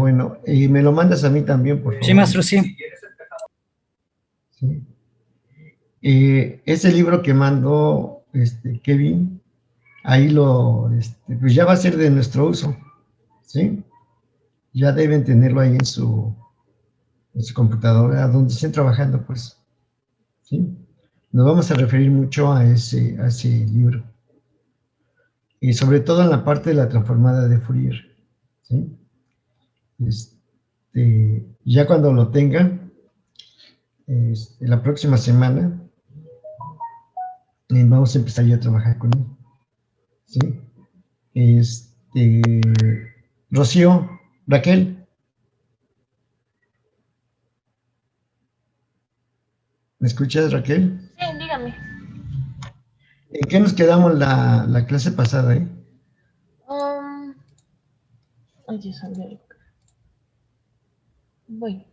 bueno, y me lo mandas a mí también, por favor. Sí, maestro, sí. Sí. Ese libro que mandó Kevin, ahí pues ya va a ser de nuestro uso, ¿sí? Ya deben tenerlo ahí en su computadora, donde estén trabajando, pues, ¿sí? Nos vamos a referir mucho a ese libro, y sobre todo en la parte de la transformada de Fourier, ¿sí? Ya cuando lo tengan, la próxima semana, vamos a empezar ya a trabajar con él, ¿sí? Este, Rocío, Raquel, ¿me escuchas, Raquel? Sí, dígame. ¿En qué nos quedamos la clase pasada, eh? Ay, Dios, voy.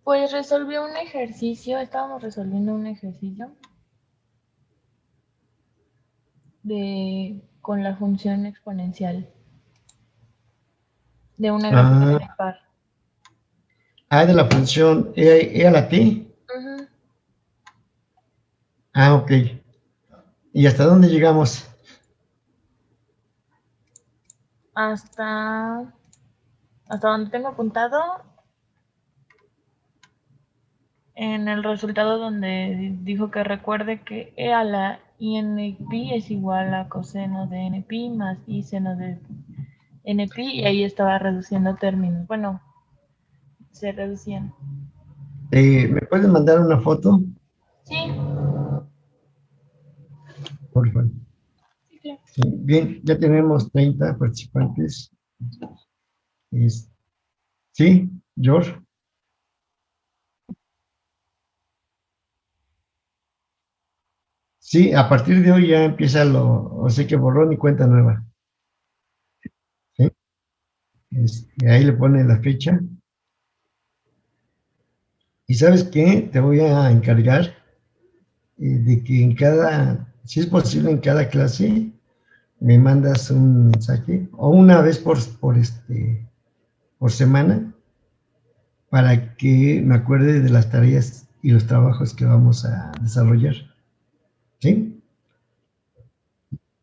Pues resolví un ejercicio, estábamos resolviendo un ejercicio con la función exponencial de una gráfica de par. De la función E a la T. Ujú. Ok. ¿Y hasta dónde llegamos? Hasta donde tengo apuntado en el resultado donde dijo que recuerde que E a la INP es igual a coseno de NP más I seno de NP, y ahí estaba reduciendo términos. Bueno, se reducían. ¿Me puedes mandar una foto? Sí, Por favor. sí, claro. Sí, bien, ya tenemos 30 participantes. Sí, George. Sí, a partir de hoy ya empieza o sea que borrón y cuenta nueva. ¿Sí? Ahí le pone la fecha. ¿Y sabes qué? Te voy a encargar de que si es posible, en cada clase, me mandas un mensaje o una vez por semana para que me acuerde de las tareas y los trabajos que vamos a desarrollar. ¿Sí?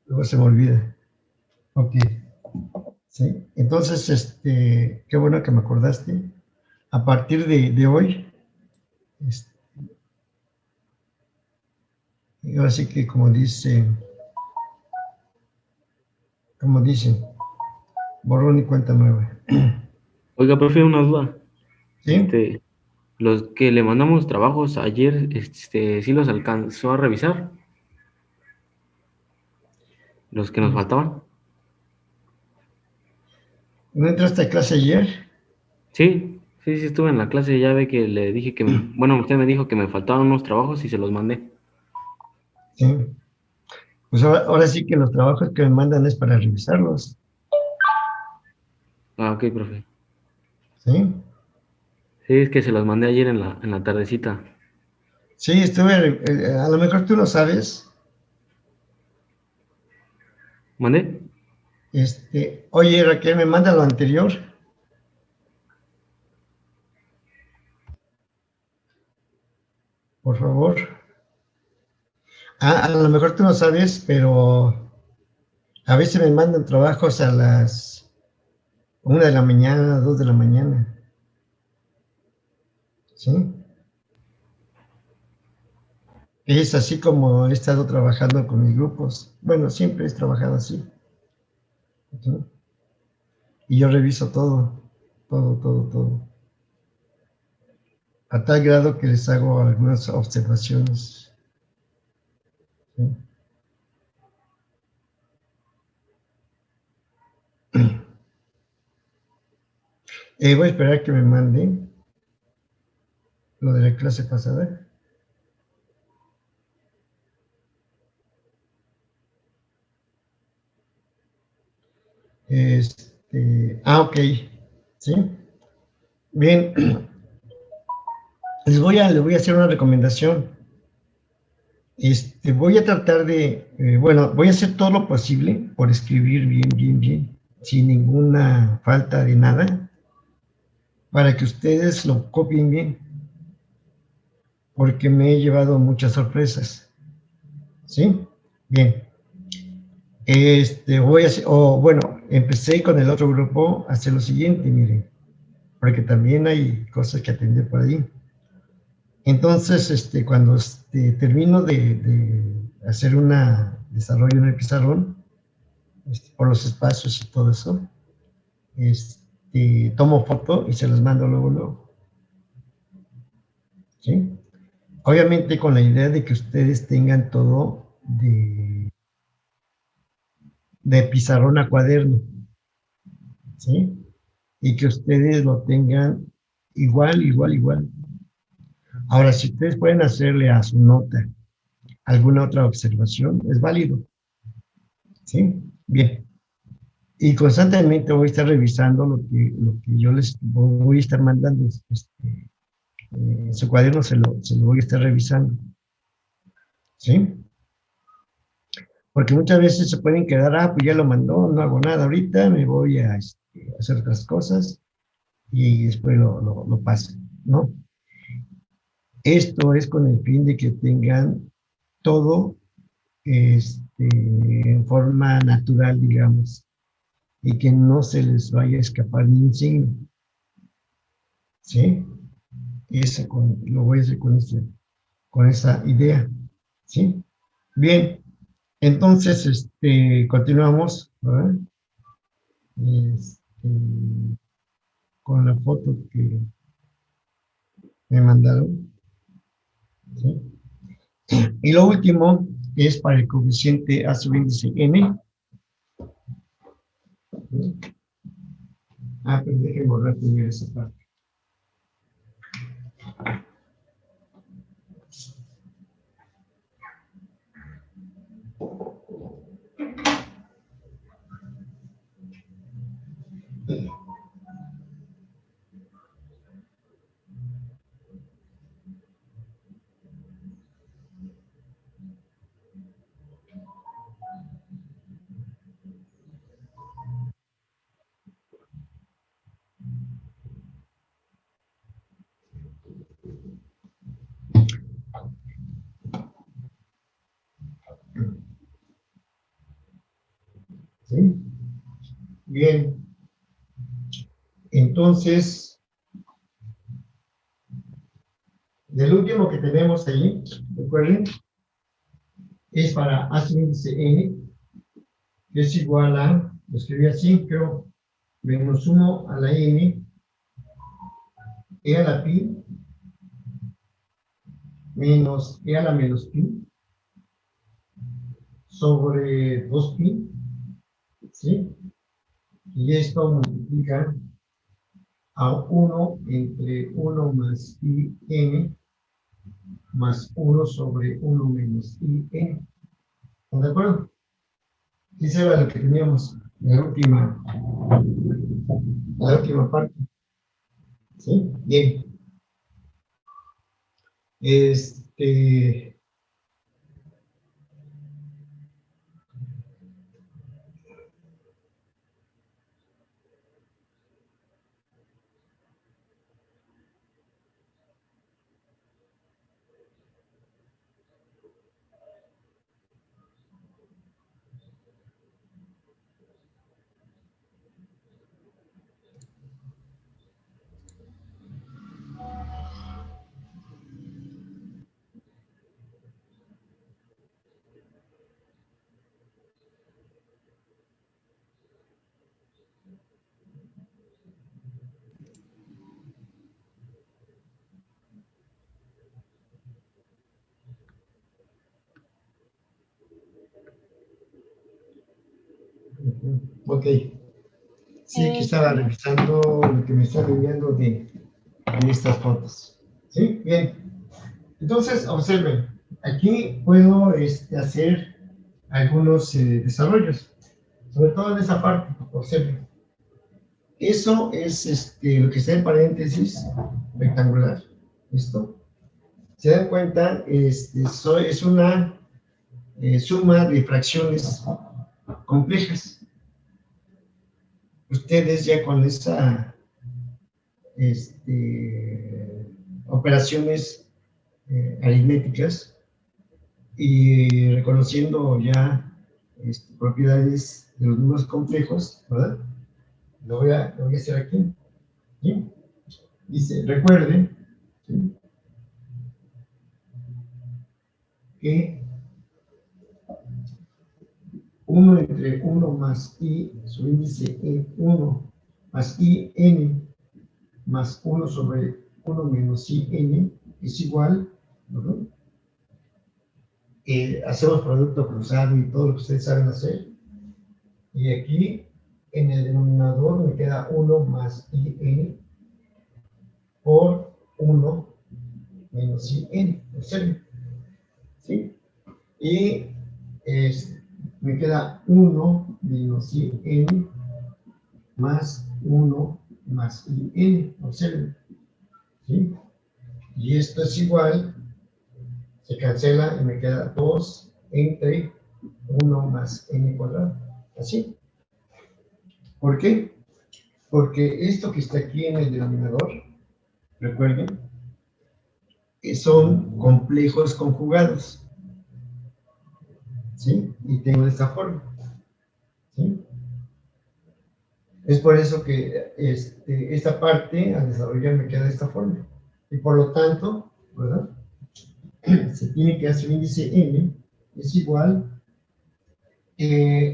Luego se me olvida. Ok. ¿Sí? Entonces, qué bueno que me acordaste. A partir de hoy, este, ahora sí que como dicen, borrón y cuenta nueva. Oiga, profe, una duda. ¿Sí? Los que le mandamos trabajos ayer, ¿sí los alcanzó a revisar? Los que nos faltaban. ¿No entraste a clase ayer? Sí, sí, sí estuve en la clase, ya ve que le dije bueno, usted me dijo que me faltaban unos trabajos y se los mandé. Sí. Pues ahora sí que los trabajos que me mandan es para revisarlos. Ah, ok, profe. ¿Sí? Sí, es que se los mandé ayer en la tardecita. Sí, a lo mejor tú lo sabes. ¿Mandé? Oye, Raquel, me manda lo anterior. Por favor. A lo mejor tú no sabes, pero a veces me mandan trabajos a las 1 de la mañana, 2 de la mañana. ¿Sí? Es así como he estado trabajando con mis grupos. Bueno, siempre he trabajado así. ¿Sí? Y yo reviso todo, todo, todo, todo. A tal grado que les hago algunas observaciones. ¿Sí? Voy a esperar que me manden lo de la clase pasada. Ok. ¿Sí? Bien. Les voy a hacer una recomendación. Voy a tratar voy a hacer todo lo posible por escribir bien, bien, bien. sin ninguna falta de nada, para que ustedes lo copien bien, porque me he llevado muchas sorpresas. ¿Sí? Bien. Voy a hacer, bueno, empecé con el otro grupo a hacer lo siguiente, miren, porque también hay cosas que atender por ahí. Entonces, cuando termino de hacer un desarrollo en el pizarrón, por los espacios y todo eso, tomo foto y se las mando luego, ¿sí? Obviamente con la idea de que ustedes tengan todo de pizarrón a cuaderno, ¿sí? Y que ustedes lo tengan igual. Ahora, si ustedes pueden hacerle a su nota alguna otra observación, es válido, ¿sí? Bien. Y constantemente voy a estar revisando lo que yo les voy a estar mandando. En su cuaderno se lo voy a estar revisando, ¿sí? Porque muchas veces se pueden quedar, pues ya lo mandó, no hago nada ahorita, me voy a hacer otras cosas y después lo paso, ¿no? Esto es con el fin de que tengan todo en forma natural, digamos, y que no se les vaya a escapar ni un signo, ¿sí? Lo voy a hacer con esa idea, ¿sí? Bien, entonces, continuamos, ¿verdad? Este, con la foto que me mandaron, ¿sí? Y lo último es para el coeficiente A sub índice N. ¿Sí? Pero déjenme borrar primero esa parte. ¿Sí? Bien. Entonces, del último que tenemos ahí, recuerden, es para A sub índice N, que es igual a, lo escribí así, creo, menos 1 a la N, E a la pi, menos E a la menos pi, sobre 2pi, ¿sí? Y esto multiplica a 1 entre 1 más i n más 1 sobre 1 menos i n. ¿Están de acuerdo? Sí se va lo que teníamos en la última parte. ¿Sí? Bien. Ok. Sí, aquí estaba revisando lo que me están enviando de estas fotos. ¿Sí? Bien. Entonces, observen. Aquí puedo hacer algunos desarrollos. Sobre todo en esa parte. Observen. Eso es lo que está en paréntesis rectangular. ¿Listo? Se dan cuenta, es una suma de fracciones complejas. ustedes ya con esa operaciones aritméticas y reconociendo ya propiedades de los números complejos, ¿verdad? Lo voy a hacer aquí. ¿Sí? Dice, recuerden, ¿sí?, que 1 entre 1 más i, su índice en 1 más i n más 1 sobre 1 menos i n es igual, ¿no? Hacemos producto cruzado y todo lo que ustedes saben hacer. Y aquí en el denominador me queda 1 más i n por 1 menos i n. ¿Observen? ¿Sí? Y me queda 1 menos i n más 1 más i n. Observen. ¿Sí? Y esto es igual, se cancela y me queda 2 entre 1 más n cuadrado. ¿Así? ¿Por qué? Porque esto que está aquí en el denominador, recuerden, son complejos conjugados. ¿Sí? Y tengo de esta forma. ¿Sí? Es por eso que esta parte al desarrollar me queda de esta forma. Y por lo tanto, ¿verdad?, se tiene que hacer índice n es igual.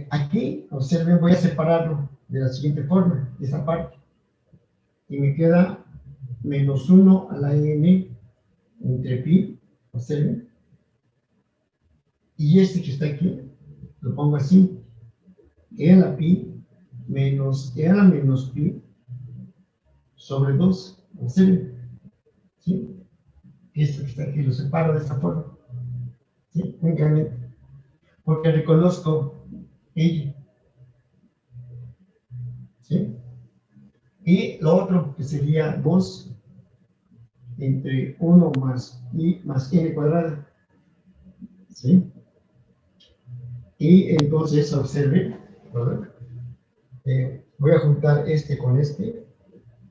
Aquí, observen, voy a separarlo de la siguiente forma, esa parte. Y me queda menos 1 a la n entre pi, observen. Y este que está aquí, lo pongo así, e a la pi menos e a la menos pi sobre 2, observen. ¿Sí? Esto que está aquí lo separo de esta forma. ¿Sí? Únicamente. Porque reconozco ella. ¿Sí? Y lo otro que sería 2 entre 1 más i más n cuadrada. ¿Sí? Y entonces observen, ¿verdad? Voy a juntar este con este.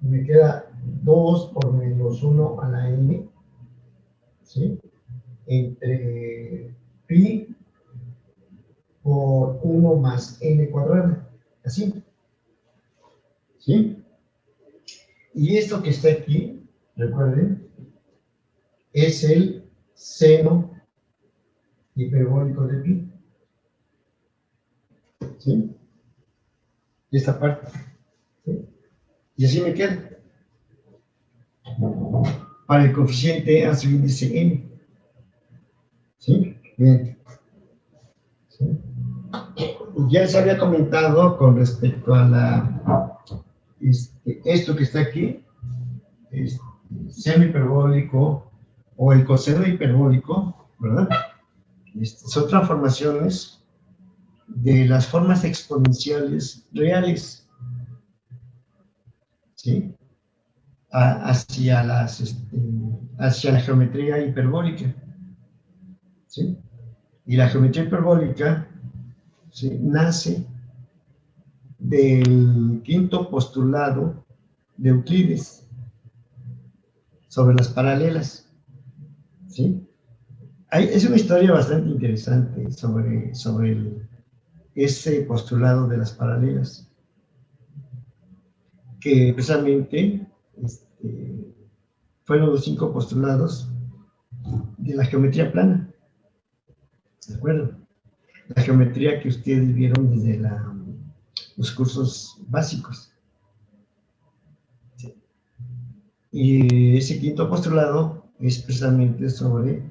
Y me queda 2 por menos 1 a la n. ¿Sí? Entre pi por 1 más n cuadrada. Así. ¿Sí? Y esto que está aquí, recuerden, es el seno hiperbólico de pi. ¿Sí? Y esta parte. ¿Sí? Y así me queda. Para el coeficiente a su índice n. ¿Sí? Bien. ¿Sí? Ya les había comentado con respecto a la esto que está aquí, seno hiperbólico o el coseno hiperbólico, ¿verdad? Son transformaciones de las formas exponenciales reales, ¿sí? Hacia la geometría hiperbólica, ¿sí? Y la geometría hiperbólica, ¿sí?, nace del quinto postulado de Euclides sobre las paralelas, ¿sí? Es una historia bastante interesante sobre ese postulado de las paralelas, que precisamente fueron los 5 postulados de la geometría plana, ¿de acuerdo? La geometría que ustedes vieron desde los cursos básicos. ¿Sí? Y ese quinto postulado es precisamente sobre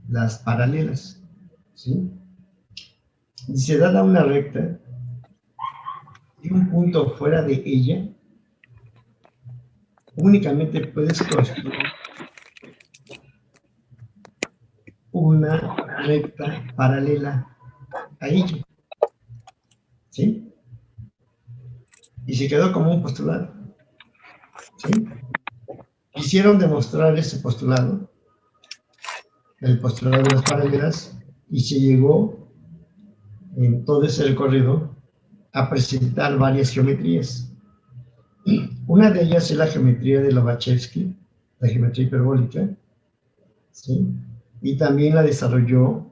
las paralelas, ¿sí? Dice, dada una recta y un punto fuera de ella, únicamente puedes construir una recta paralela a ella, ¿sí? Y se quedó como un postulado, ¿sí? Quisieron demostrar ese postulado, el postulado de las paralelas, y se llegó en todo ese recorrido a presentar varias geometrías, Una de ellas es la geometría de Lobachevsky, la geometría hiperbólica, ¿sí? Y también la desarrolló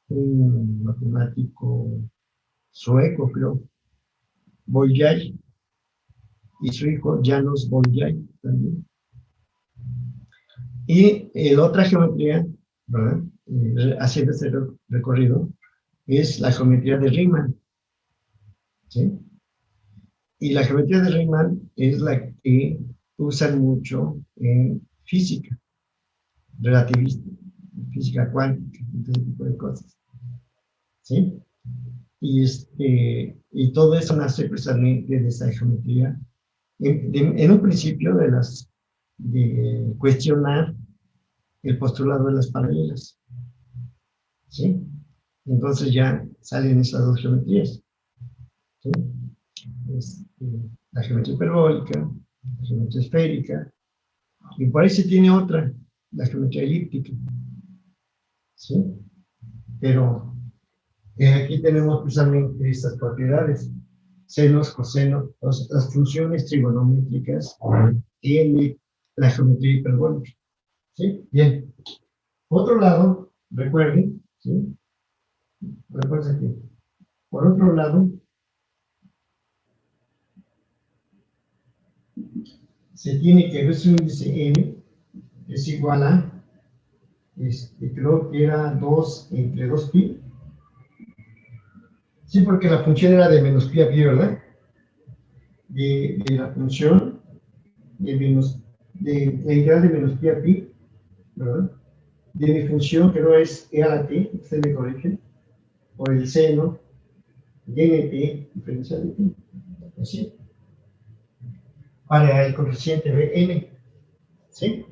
un matemático sueco, creo, Bolyai, y su hijo Janos Bolyai también. Y la otra geometría, ¿verdad? Haciendo ese recorrido, es la geometría de Riemann, ¿sí? Y la geometría de Riemann es la que usan mucho en física relativista, física cuántica, ese tipo de cosas, ¿sí? Y todo eso nace precisamente de esa geometría, en un principio de cuestionar el postulado de las paralelas, ¿sí? Entonces ya salen esas dos geometrías, ¿sí? Este, la geometría hiperbólica, la geometría esférica, y por ahí se tiene otra, la geometría elíptica, ¿sí? Pero aquí tenemos precisamente estas propiedades, senos, cosenos, las funciones trigonométricas en la geometría hiperbólica, ¿sí? Bien. Otro lado, recuerden, ¿sí? Recuerden que, por otro lado, se tiene que ver su índice n es igual a, creo que era 2 entre 2pi, sí, porque la función era de menos pi a pi, ¿verdad? De la función de la integral de menos pi a pi, ¿verdad? De mi función, que no es e a la t, usted me corrige, por el seno de nt diferencial de t, así, para el coeficiente Bn, ¿sí?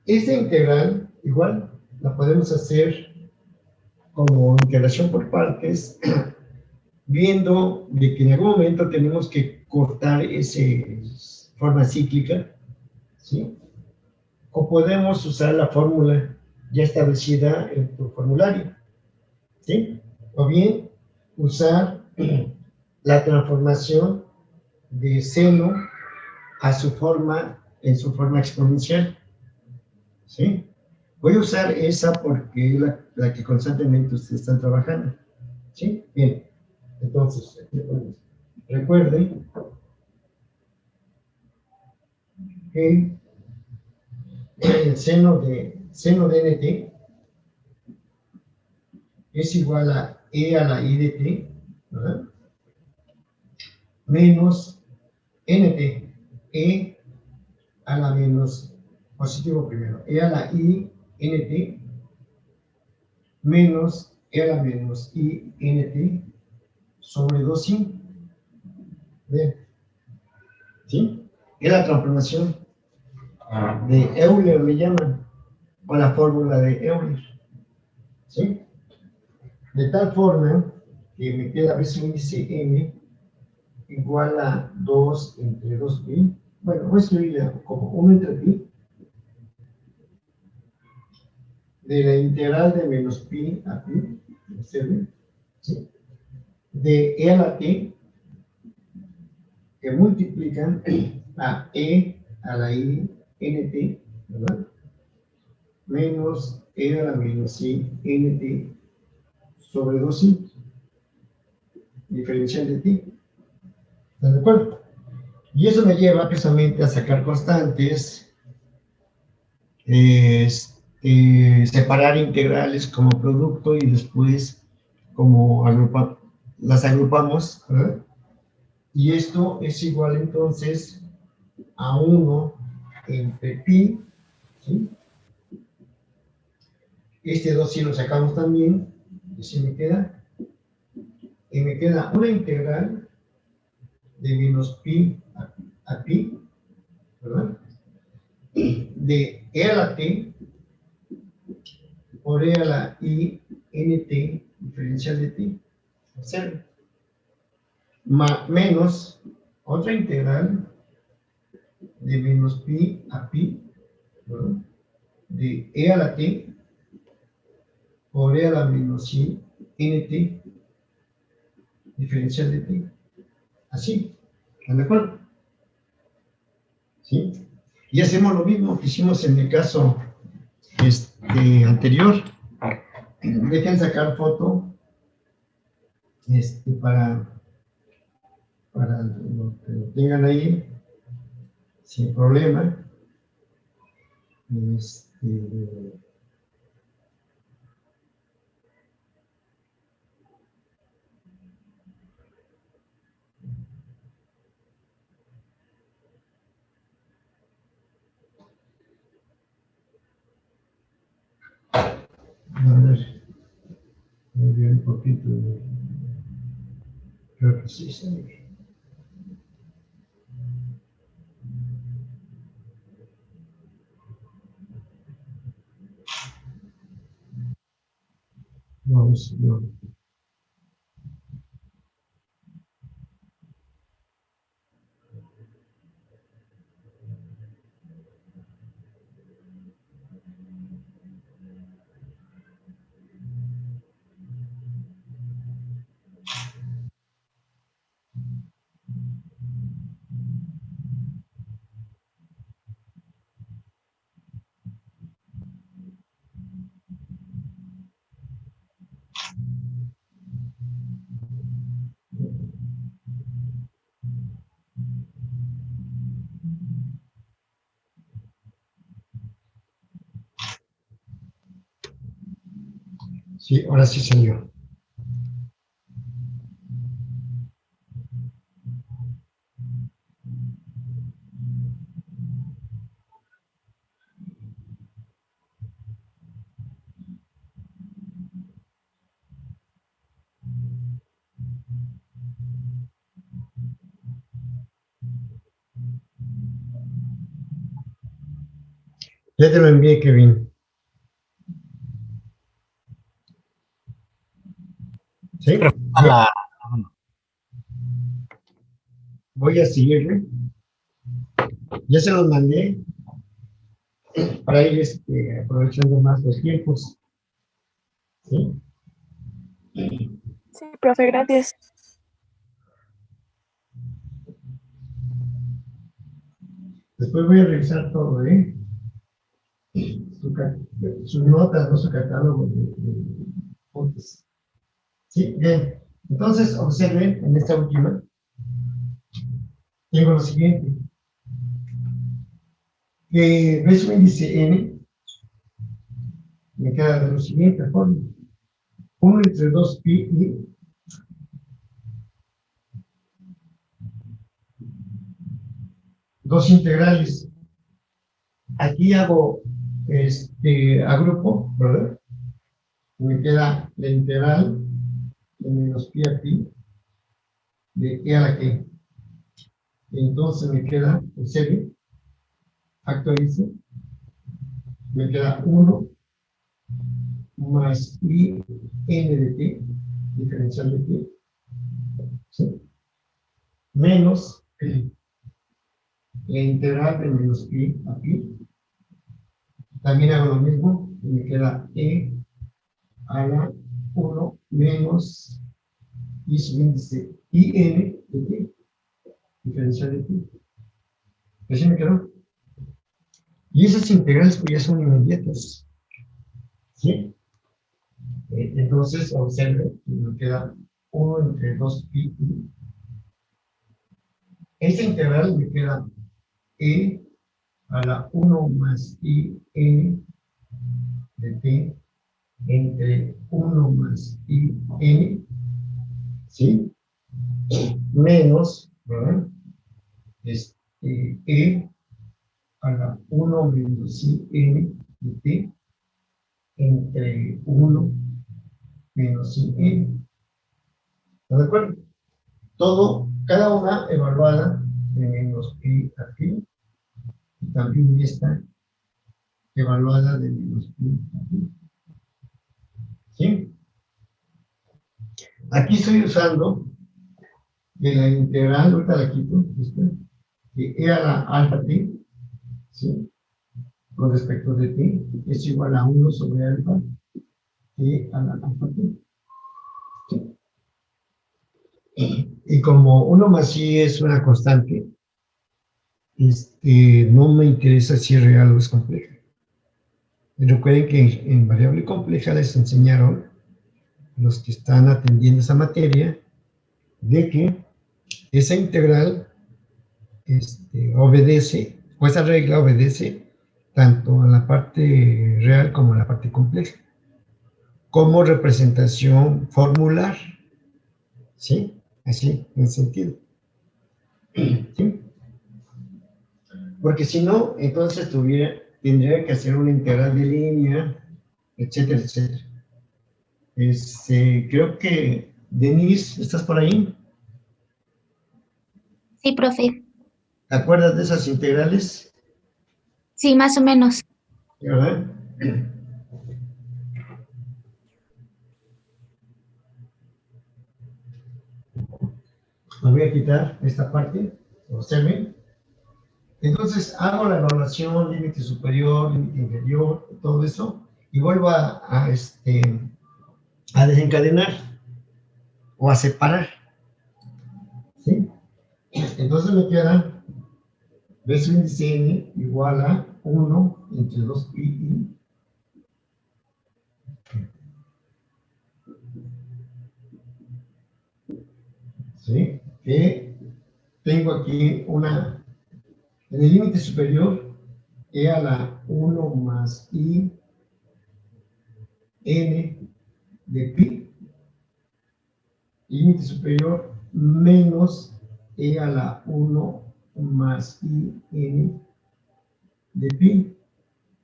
Esta integral, igual, la podemos hacer como integración por partes, viendo de que en algún momento tenemos que cortar esa forma cíclica, ¿sí? O podemos usar la fórmula ya establecida en tu formulario, ¿sí? O bien usar la transformación de seno a su forma, en su forma exponencial, ¿sí? Voy a usar esa porque es la que constantemente ustedes están trabajando, ¿sí? Bien, entonces, recuerden que el seno de nt es igual a e a la i de t, ¿verdad? Menos nt, e a la menos, positivo primero, e a la i nt menos e a la menos i nt sobre 2i. Bien, ¿sí? Es la transformación de Euler, le llaman, o la fórmula de Euler, ¿sí? De tal forma que me queda a veces índice n igual a 2 entre 2pi. Bueno, voy a escribirle como 1 entre pi de la integral de menos pi a pi, ¿sí? De e a la t que multiplican a e a la i nt, ¿verdad? Menos e a la menos i nt sobre 2i, diferencial de ti. ¿Están de acuerdo? Y eso me lleva precisamente a sacar constantes, separar integrales como producto y después como las agrupamos, ¿verdad? Y esto es igual entonces a 1 entre pi, ¿sí? Este 2 sí lo sacamos también, y así me queda. Y me queda una integral de menos pi a pi, ¿verdad? De e a la t por e a la i nt diferencial de t. Observen. Menos otra integral de menos pi a pi, ¿verdad? De e a la t por e a la menos i nt diferencial de t. Así, ¿están de acuerdo? ¿Sí? Y hacemos lo mismo que hicimos en el caso anterior. Dejen sacar foto para lo que lo tengan ahí sin problema. A ver, muy bien, un poquito. Creo que sí, señor. Vamos, no. Sí, ahora sí salió. Ya te lo envié, Kevin. ¿Sí? La- Voy a seguirle. Ya se los mandé para ir aprovechando más los tiempos. ¿Sí? Sí, profe, gracias. Después voy a revisar todo, ¿eh? Sus notas, no su catálogo de puntos. Sí, bien. Entonces, observen en esta última, tengo lo siguiente. Que ves un índice n, me queda de la siguiente forma. 1 entre 2 pi y dos integrales. Aquí hago, agrupo, ¿verdad? Me queda la integral de menos pi a pi de e a la que. Entonces me queda en serie, actualizo, me queda 1 más i n de t, diferencial de t, ¿sí? Menos la integral de menos pi a pi. También hago lo mismo, y me queda e a la 1 menos i subíndice in de t, diferencial de t. ¿Así me quedó? Y esas integrales pues ya son inmediatas, ¿sí? Entonces, observe, me queda 1 entre 2 pi. Esta integral me queda e a la 1 más i n de t entre 1 más i n, ¿sí? Menos, ¿verdad? E a la 1 menos i n de t entre 1 menos i n. ¿Está de acuerdo? Todo, cada una evaluada de menos pi a pi, y también esta evaluada de menos pi a pi. ¿Sí? Aquí estoy usando de la integral, ahorita la quito, de e a la alfa t, ¿sí? Con respecto de t, es igual a 1 sobre alfa t a la alfa t. ¿Sí? Y como 1 más i es una constante, no me interesa si es real o es compleja. Y recuerden que en variable compleja les enseñaron, los que están atendiendo esa materia, de que esa integral obedece, o esa regla obedece tanto a la parte real como a la parte compleja, como representación formular, ¿sí? Así, en sentido. ¿Sí? Porque si no, entonces tendría que hacer una integral de línea, etcétera, etcétera. Creo que, Denise, ¿estás por ahí? Sí, profe. ¿Te acuerdas de esas integrales? Sí, más o menos. ¿Verdad? Me voy a quitar esta parte, observen. Entonces hago la evaluación, límite superior, límite inferior, todo eso, y vuelvo a desencadenar o a separar, ¿sí? Entonces me queda B su índice n igual a 1 entre 2 pi i, ¿sí? Que tengo aquí en el límite superior, e a la 1 más i n de pi, límite superior menos e a la 1 más i n de pi,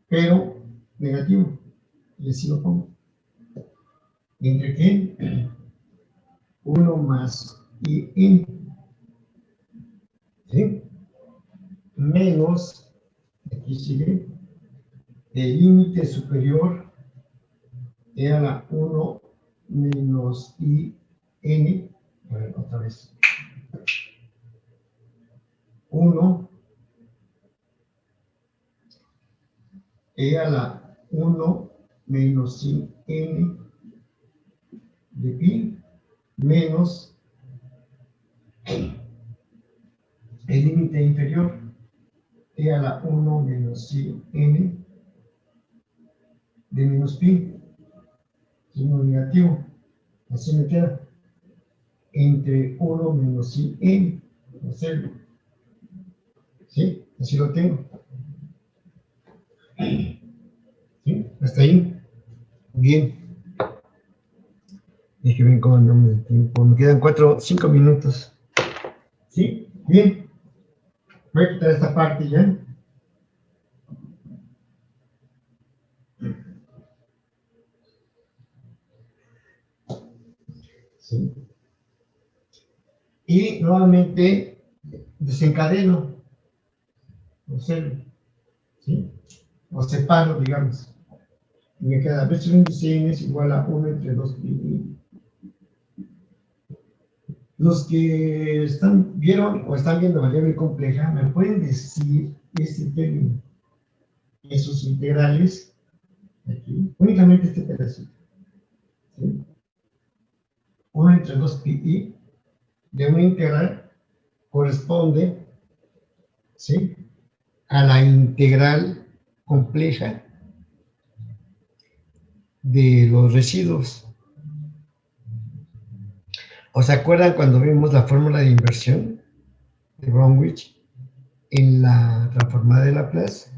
pero negativo, y así lo pongo. ¿Entre qué? 1 más i n, ¿sí? Menos, aquí sigue, el límite superior e a la 1 menos i n, bueno, otra vez, 1 e a la 1 menos i n de pi menos el límite inferior e a la 1 menos i n de menos pi, signo negativo, así me queda, entre 1 menos i n, observen, ¿sí? Así lo tengo, ¿sí? Hasta ahí, bien. Déjenme ver cómo andamos de tiempo, me quedan 5 minutos, ¿sí? Bien, voy a quitar esta parte ya. ¿Sí? Y nuevamente desencadeno, observen, ¿sí? O separo, digamos. Y me queda B sub índice n es igual a 1 entre 2 pi. Los que vieron o están viendo variable compleja, ¿me pueden decir este término en sus integrales? Aquí, únicamente este pedacito, ¿sí? 1 entre 2 pi de una integral corresponde, ¿sí?, a la integral compleja de los residuos. ¿O se acuerdan cuando vimos la fórmula de inversión de Bromwich en la transformada de Laplace?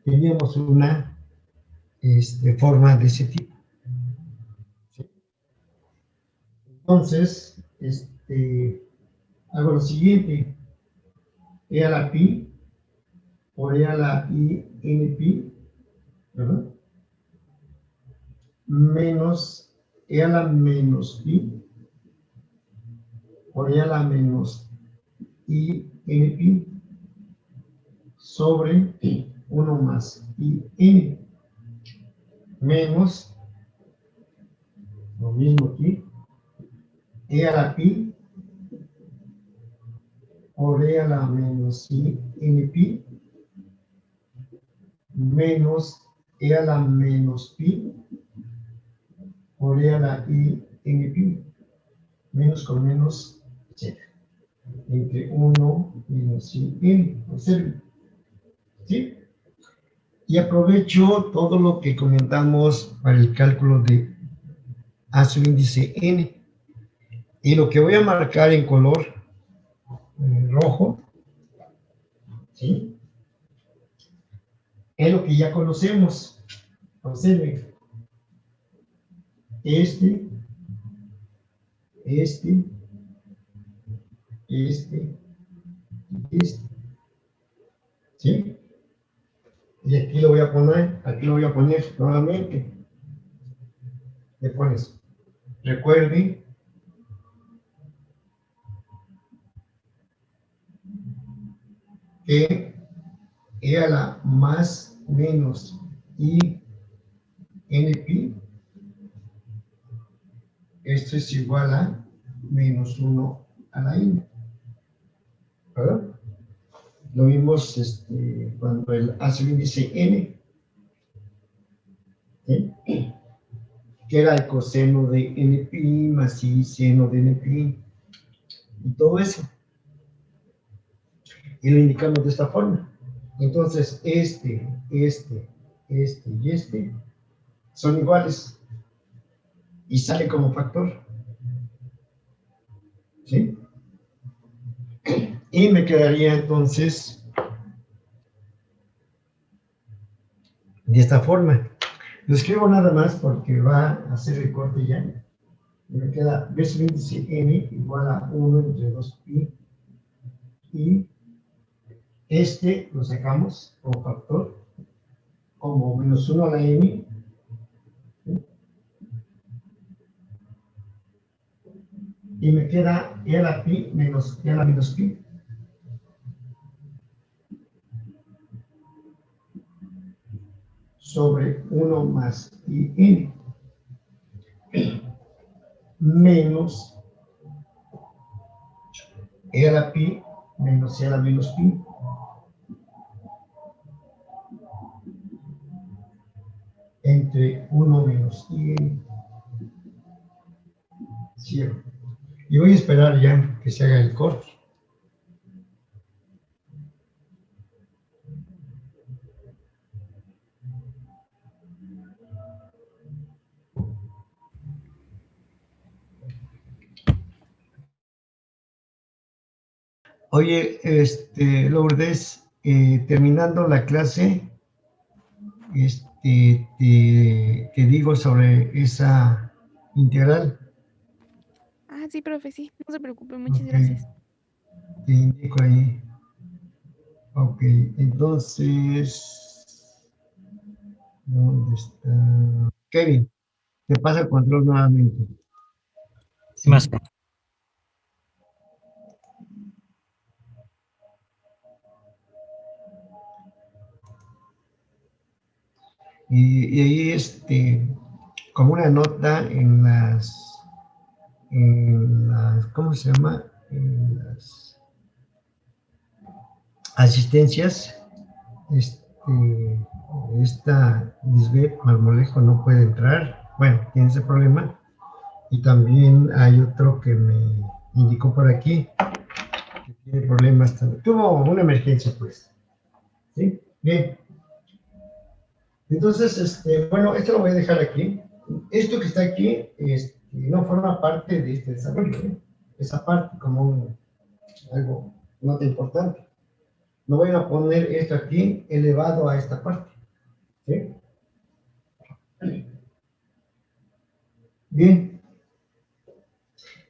Teníamos una forma de ese tipo. ¿Sí? Entonces, hago lo siguiente: e a la pi por e a la i n pi, ¿verdad?, menos e a la menos pi por e a la menos i n pi sobre 1 más i n menos, lo mismo aquí, e a la pi por e a la menos i n pi menos e a la menos pi por e a la i n pi. menos con menos, z. Entre 1 menos i, n, observen. ¿Sí? Y aprovecho todo lo que comentamos para el cálculo de A subíndice n. Y lo que voy a marcar en color rojo, ¿sí? Es lo que ya conocemos. Observen. Este, este, este, este. ¿Sí? Y aquí lo voy a poner nuevamente. Le pones, recuerde que E a la más menos I n pi, esto es igual a menos 1 a la n. ¿Verdad? Lo vimos cuando el A subíndice n, ¿sí? Que era el coseno de n pi más i seno de n pi, y todo eso. Y lo indicamos de esta forma. Entonces, este y este son iguales y sale como factor. ¿Sí? Y me quedaría entonces de esta forma. Lo escribo nada más porque va a hacer el corte ya. Me queda B subíndice n igual a 1 entre 2pi, y lo sacamos como factor, como menos 1 a la n, ¿sí? Y me queda e a la pi menos e a la menos pi. Sobre 1 más i n menos e a la pi menos e a la menos pi entre 1 menos i n. Cierro. Y voy a esperar ya que se haga el corte. Oye, Lourdes, terminando la clase, te digo sobre esa integral. Ah, sí, profe, sí, no se preocupe, muchas Ok, gracias. te indico ahí. Ok, entonces, ¿dónde está? Kevin, te pasa el control nuevamente. Sí, más. Y ahí, como una nota en las, ¿cómo se llama? En las asistencias, esta Lisbeth Marmolejo no puede entrar, bueno, tiene ese problema, y también hay otro que me indicó por aquí, que tiene problemas también, tuvo una emergencia, pues, ¿sí? Bien, entonces, bueno, esto lo voy a dejar aquí, esto que está aquí, no forma parte de este desarrollo, ¿eh? Esa parte como algo nota importante. No voy a poner esto aquí elevado a esta parte, ¿sí? Bien,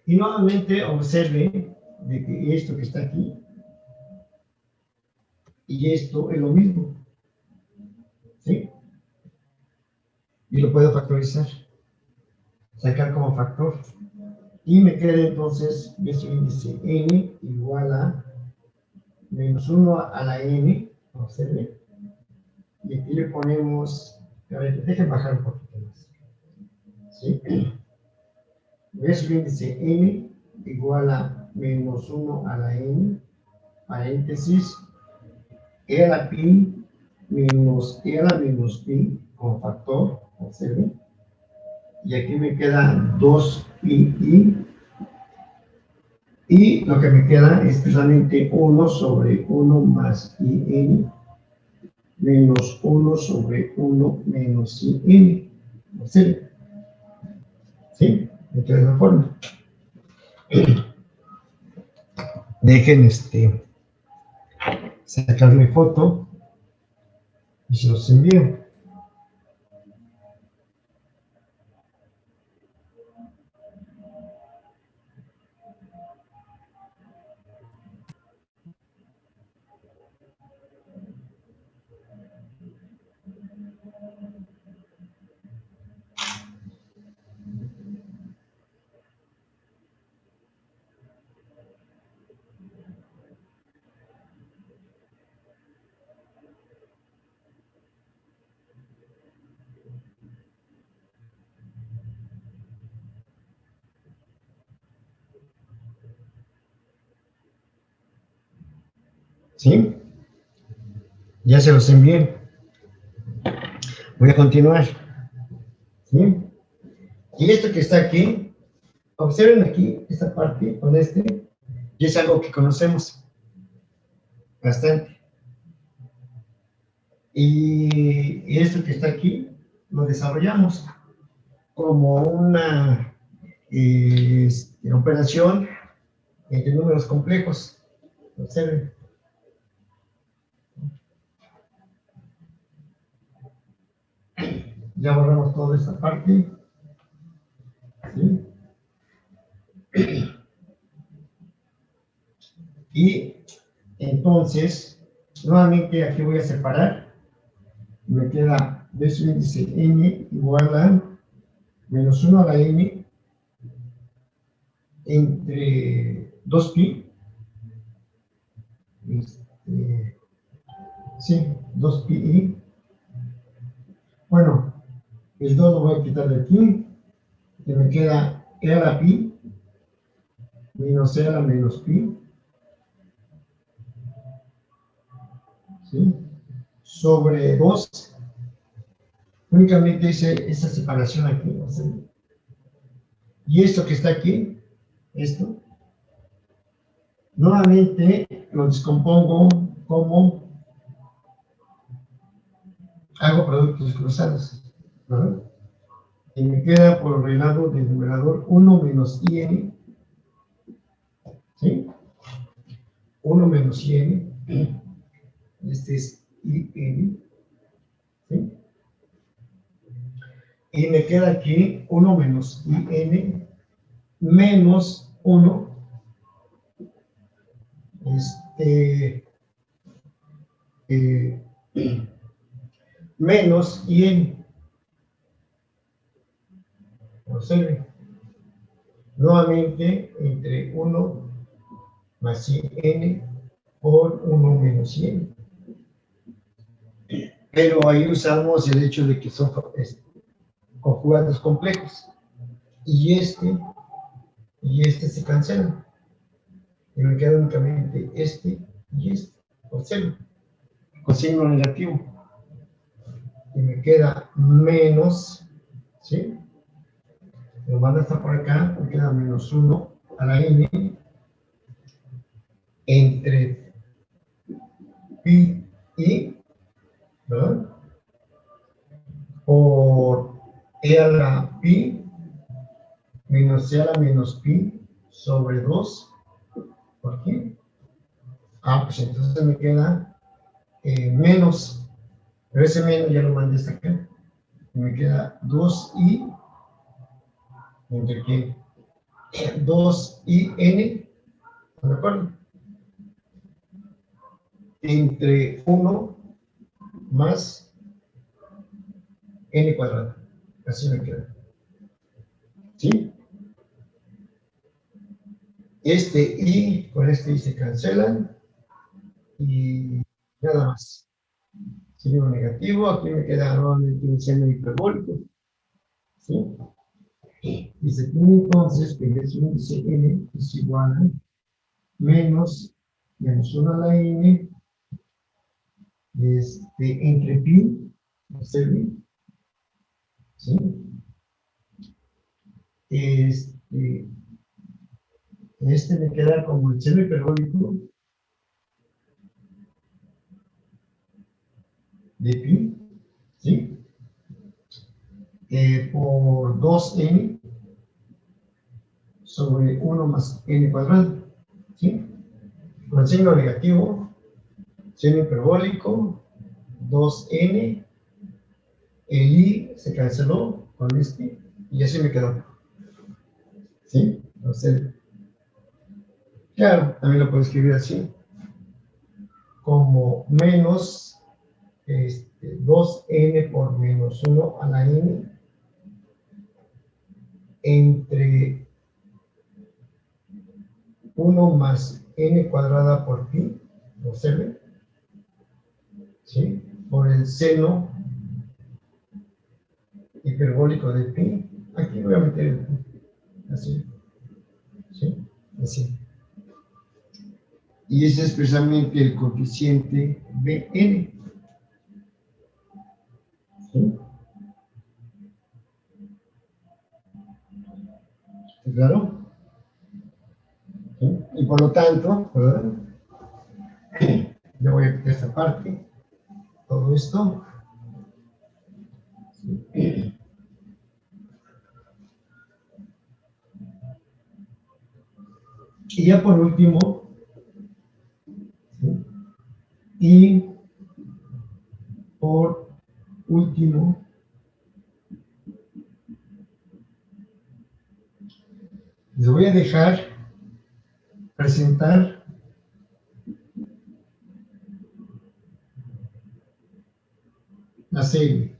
y nuevamente observe de que esto que está aquí y esto es lo mismo, ¿sí? Y lo puedo factorizar, sacar como factor. Y me queda entonces este índice n igual a menos 1 a la n, observe. Y aquí le ponemos, a ver, dejen bajar un poquito más, ¿sí? Este índice n igual a menos 1 a la n, paréntesis, e a la pi menos e a la menos pi como factor, observen, y aquí me queda 2pi Y lo que me queda es precisamente 1 sobre 1 más IN menos 1 sobre 1 menos IN. ¿Sí? ¿Sí? De esa forma. Dejen sacarle foto y se los envío. ¿Sí? Ya se los envié. Voy a continuar. ¿Sí? Y esto que está aquí, observen aquí, esta parte con y es algo que conocemos bastante. Y esto que está aquí, lo desarrollamos como una operación entre números complejos. Observen. Ya borramos toda esta parte. ¿Sí? Y entonces, nuevamente aquí voy a separar. Me queda de su índice n igual a menos 1 a la n entre 2pi. Sí, 2pi. Bueno, el 2 lo voy a quitar de aquí. Y me queda e a la pi menos e a la menos pi. ¿Sí? Sobre 2. Únicamente hice esa separación aquí. Y esto que está aquí, esto, nuevamente lo descompongo como hago productos cruzados. ¿No? Y me queda por el lado del numerador 1 menos IN. ¿Sí? 1 menos IN. Este es IN. ¿Sí? Y me queda aquí 1 menos IN menos 1 eh, menos IN. Observen. Nuevamente entre 1 más IN por 1 menos IN. Pero ahí usamos el hecho de que son conjugantes complejos. Y se cancelan. Y me queda únicamente y observen, con signo negativo. Y me queda menos, ¿sí? Lo mando hasta por acá, me queda menos 1 a la n entre pi y, ¿verdad? Por e a la pi menos e a la menos pi sobre 2. ¿Por qué? Pues entonces me queda menos, pero ese menos ya lo mandé hasta acá. Y me queda 2i entre qué? 2in, ¿de acuerdo? Entre 1 más n cuadrado. Así me queda. ¿Sí? Y con i se cancelan y nada más. Signo negativo, aquí me queda nuevamente un seno hiperbólico. ¿Sí? Y se tiene entonces que el índice n es igual a menos 1 a la n entre pi, observen, ¿sí? Este me queda como el seno hiperbólico de pi, ¿sí? Por 2n sobre 1 más n cuadrado, ¿sí? Con signo negativo, seno hiperbólico, 2n, el i se canceló con este, y así me quedó, ¿sí? Entonces, claro, también lo puedo escribir así, como menos 2n por menos 1 a la n entre 1 más n cuadrada por pi, observen, ¿sí? Por el seno hiperbólico de pi. Aquí voy a meter el pi, así, ¿sí? Así. Y ese es precisamente el coeficiente Bn, ¿sí? ¿Está claro? ¿Sí? Y por lo tanto, ¿verdad? Ya voy a quitar esta parte, todo esto. ¿Sí? Y ya por último, ¿sí? Y por último, les voy a dejar presentar la serie.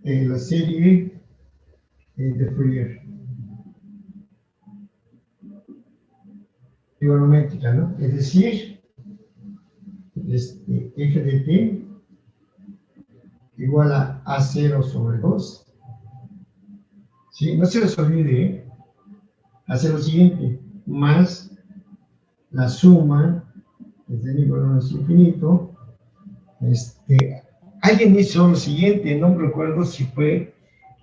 La serie de Fourier. Trigonométrica, ¿no? Es decir, eje de t igual a A0 sobre 2. ¿Sí? No se les olvide, hacer lo siguiente, más la suma desde n igual a 1 hasta infinito. Alguien hizo lo siguiente, no me recuerdo si fue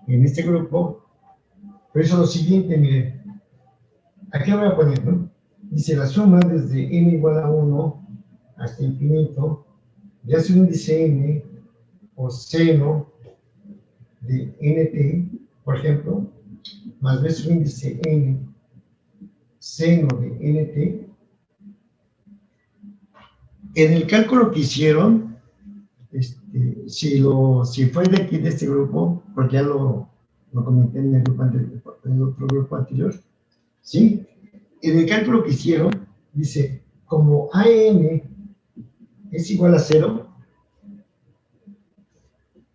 en este grupo, pero hizo lo siguiente, miren, aquí voy a poner, ¿no? Dice la suma desde n igual a 1 hasta infinito, ya su índice n o seno de nt, por ejemplo, más b su índice n, seno de nt. En el cálculo que hicieron, si fue de aquí, de este grupo, porque ya lo comenté en el otro grupo anterior, ¿sí? En el cálculo que hicieron, dice, como AN es igual a 0,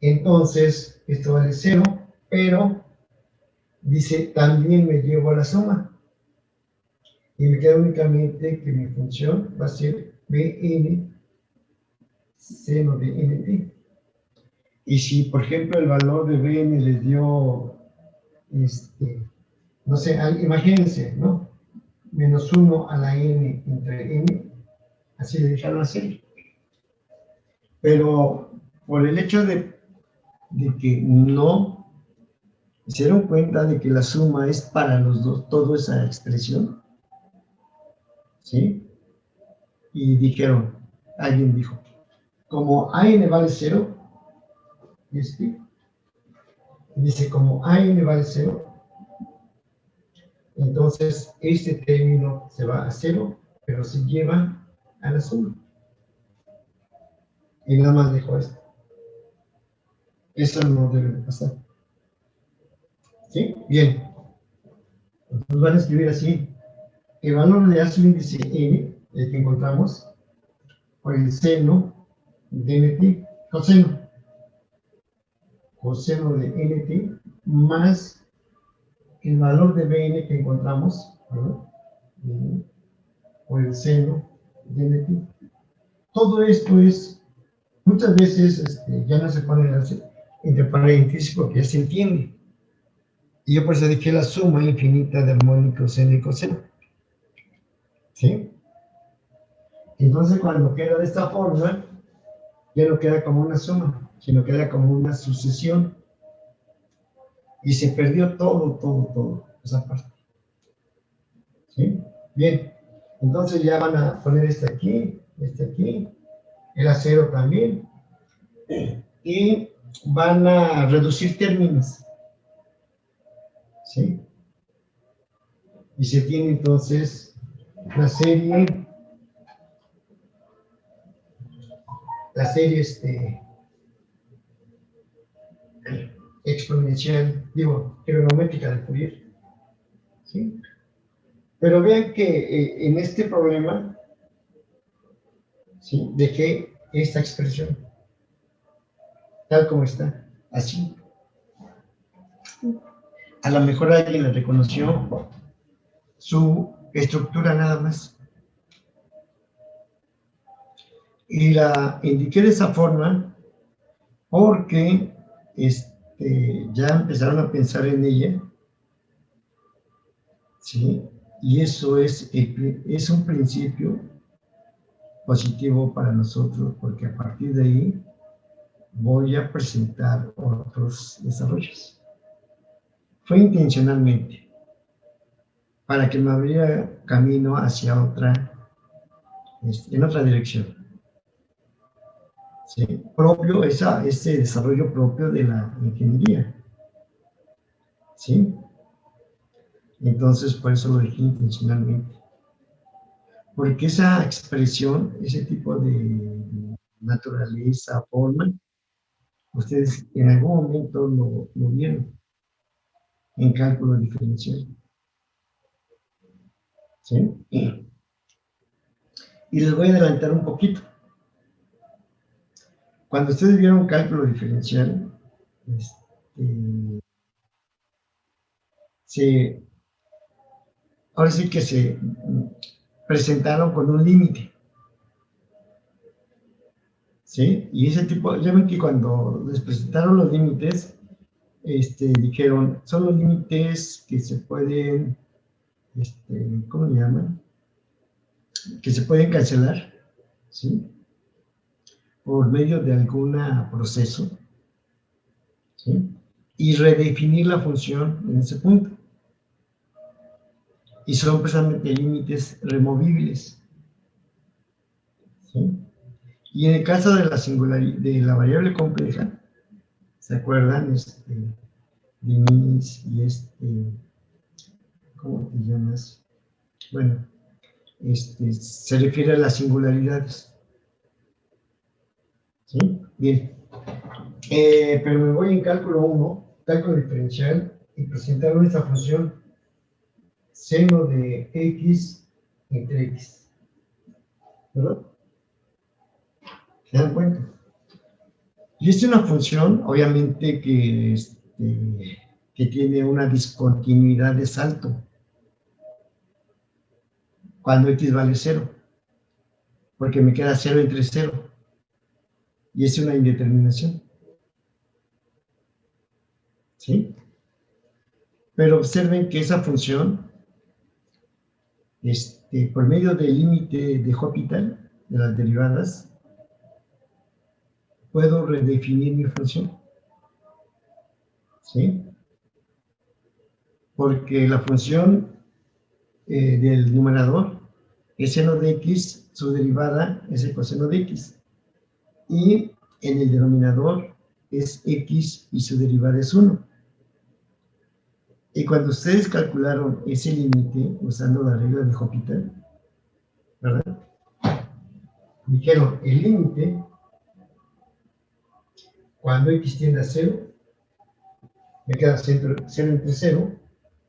entonces esto vale 0, pero dice, también me llevo a la suma. Y me queda únicamente que mi función va a ser Bn seno de nt. Y si, por ejemplo, el valor de Bn les dio, no sé, imagínense, ¿no? Menos 1 a la n entre n, así le dejaron así. Pero por el hecho de que no se dieron cuenta de que la suma es para los dos, toda esa expresión, ¿sí? Y dijeron, alguien dijo, como AN vale 0, dice como AN vale 0, entonces este término se va a 0, pero se lleva a la suma. Y nada más dejo esto. Eso no debe de pasar. ¿Sí? Bien. Entonces van a escribir así. El valor de A su índice n, el que encontramos, por el seno de nt, coseno de nt, más el valor de bn que encontramos, ¿verdad? Por el seno de nt. Todo esto es, muchas veces ya no se pone entre paréntesis porque ya se entiende. Y yo por eso dije la suma infinita de armónicos seno y coseno. ¿Sí? Entonces cuando queda de esta forma, ya no queda como una suma, sino queda como una sucesión. Y se perdió todo. esa parte. ¿Sí? Bien, entonces ya van a poner este aquí, el acero también, y van a reducir términos. ¿Sí? Y se tiene entonces la serie exponencial, trigonométrica de Fourier. ¿Sí? Pero vean que en este problema, ¿sí?, dejé esta expresión tal como está, así. A lo mejor alguien le reconoció su estructura nada más. Y la indiqué de esa forma porque ya empezaron a pensar en ella, ¿sí? Y eso es un principio positivo para nosotros, porque a partir de ahí voy a presentar otros desarrollos. Fue intencionalmente, para que me abriera camino hacia en otra dirección. ¿Sí? Ese desarrollo propio de la ingeniería. ¿Sí? Entonces, por eso lo dije intencionalmente. Porque esa expresión, ese tipo de naturaleza, forma, ustedes en algún momento lo vieron en cálculo diferencial. ¿Sí? Y les voy a adelantar un poquito. Cuando ustedes vieron cálculo diferencial, ahora sí que se presentaron con un límite. ¿Sí? Y ese tipo, ya ven que cuando les presentaron los límites, dijeron, son los límites que se pueden, ¿cómo le llaman? Que se pueden cancelar, ¿sí? Por medio de algún proceso, ¿sí? Y redefinir la función en ese punto. Y son precisamente límites removibles, ¿sí? Y en el caso de la variable compleja, ¿se acuerdan? Denise y ¿cómo te llamas? Bueno, se refiere a las singularidades. ¿Sí? Bien. Pero me voy en cálculo 1, cálculo diferencial, y presentaron esta función seno de x entre x. ¿Verdad? ¿Se dan cuenta? Y es una función, obviamente, que tiene una discontinuidad de salto cuando x vale 0, porque me queda 0 entre 0, y es una indeterminación. ¿Sí? Pero observen que esa función, por medio del límite de Hospital, de las derivadas, puedo redefinir mi función. ¿Sí? Porque la función del numerador es seno de x, su derivada es el coseno de x. Y en el denominador es x y su derivada es 1. Y cuando ustedes calcularon ese límite usando la regla de Hospital, ¿verdad? Dijeron, el límite, cuando x tiende a 0, me queda 0 entre 0,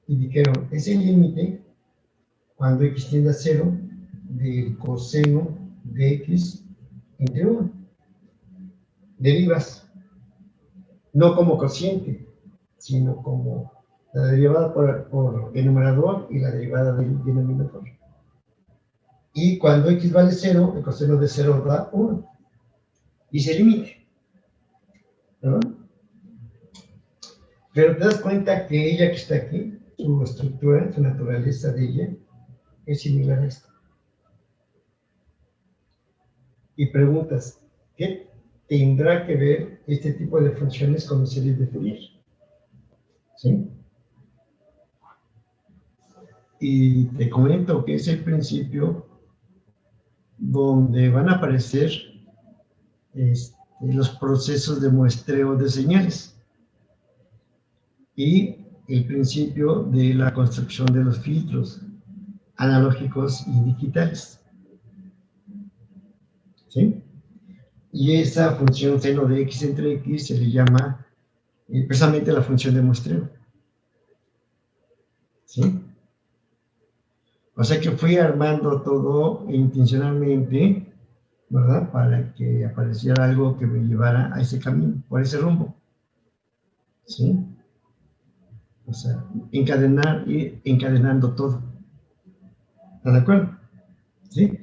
y dijeron, es el límite, cuando x tiende a 0, del coseno de x entre 1. Derivas, no como cociente, sino como la derivada por el numerador y la derivada del denominador. Y cuando x vale 0, el coseno de 0 da 1. Y se límite. ¿No? Pero te das cuenta que ella que está aquí, su estructura, su naturaleza de ella, es similar a esto. Y preguntas, ¿qué tendrá que ver este tipo de funciones con los series de Fourier? ¿Sí? Y te comento que es el principio donde van a aparecer los procesos de muestreo de señales y el principio de la construcción de los filtros analógicos y digitales. ¿Sí? Y esa función seno de x entre x se le llama precisamente la función de muestreo. ¿Sí? O sea que fui armando todo intencionalmente, ¿verdad? Para que apareciera algo que me llevara a ese camino, por ese rumbo. ¿Sí? O sea, encadenar y encadenando todo. ¿Están de acuerdo? ¿Sí?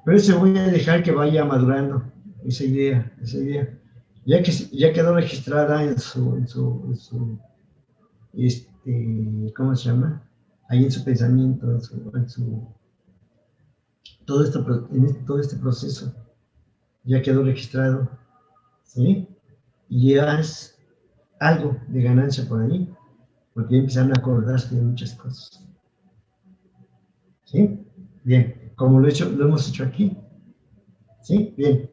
Pero eso voy a dejar que vaya madurando esa idea, esa idea. Ya quedó registrada en su ¿cómo se llama? Ahí en su pensamiento, todo este proceso ya quedó registrado, ¿sí? Y ya es algo de ganancia por ahí, porque ya empezaron a acordarse de muchas cosas, ¿sí? Bien, como lo hemos hecho aquí, ¿sí? Bien.